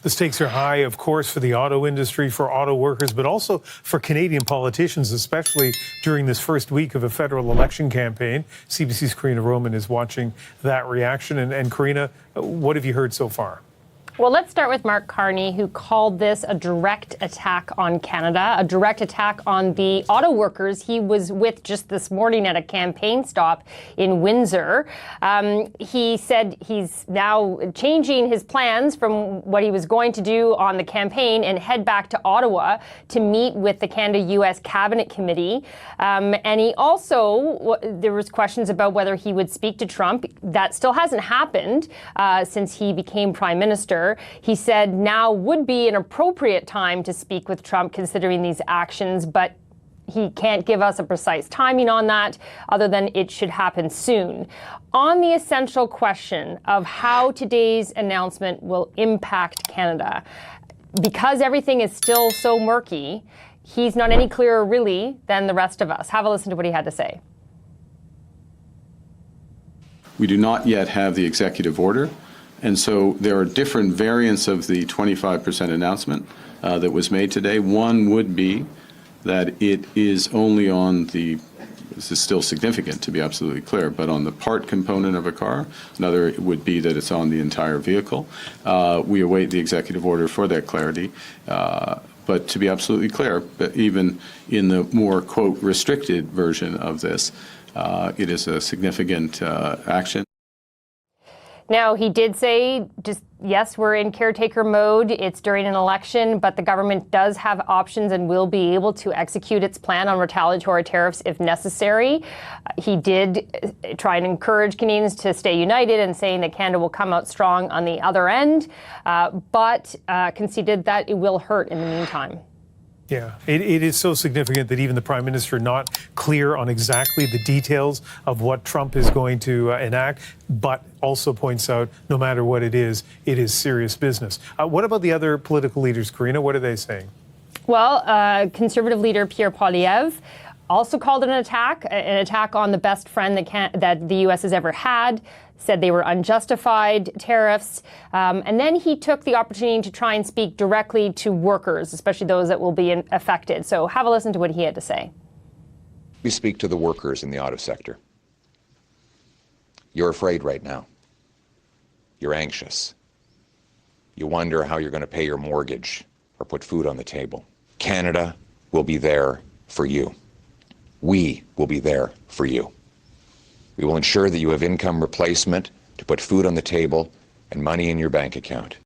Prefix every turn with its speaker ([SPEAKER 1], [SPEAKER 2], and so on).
[SPEAKER 1] The stakes are high, of course, for the auto industry, for auto workers, but also for Canadian politicians, especially during this first week of a federal election campaign. CBC's Karina Roman is watching that reaction. And Karina, what have you heard so far?
[SPEAKER 2] Well, let's start with Mark Carney, who called this a direct attack on Canada, a direct attack on the auto workers he was with just this morning at a campaign stop in Windsor. He said he's now changing his plans from what he was going to do on the campaign and head back to Ottawa to meet with the Canada-U.S. Cabinet Committee. And he also, there was questions about whether he would speak to Trump. That still hasn't happened since he became Prime Minister. He said now would be an appropriate time to speak with Trump considering these actions, but he can't give us a precise timing on that other than it should happen soon. On the essential question of how today's announcement will impact Canada, because everything is still so murky, he's not any clearer really than the rest of us. Have a listen to what he had to say.
[SPEAKER 3] We do not yet have the executive order. And so there are different variants of the 25% announcement that was made today. One would be that it is only on the, this is still significant to be absolutely clear, but on the part component of a car. Another would be that it's on the entire vehicle. We await the executive order for that clarity. But to be absolutely clear, even in the more, quote, restricted version of this, it is a significant action.
[SPEAKER 2] Now, he did say, just yes, we're in caretaker mode. It's during an election, but the government does have options and will be able to execute its plan on retaliatory tariffs if necessary. He did try and encourage Canadians to stay united and saying that Canada will come out strong on the other end, but conceded that it will hurt in the meantime.
[SPEAKER 1] Yeah, it is so significant that even the Prime Minister not clear on exactly the details of what Trump is going to enact, but also points out no matter what it is serious business. What about the other political leaders, Karina? What are they saying? Well,
[SPEAKER 2] Conservative leader Pierre Poilievre also called it an attack on the best friend that the U.S. has ever had, said they were unjustified tariffs. And then he took the opportunity to try and speak directly to workers, especially those that will be affected. So have a listen to what he had to say.
[SPEAKER 4] We speak to the workers in the auto sector. You're afraid right now. You're anxious. You wonder how you're going to pay your mortgage or put food on the table. Canada will be there for you. We will be there for you. We will ensure that you have income replacement to put food on the table and money in your bank account.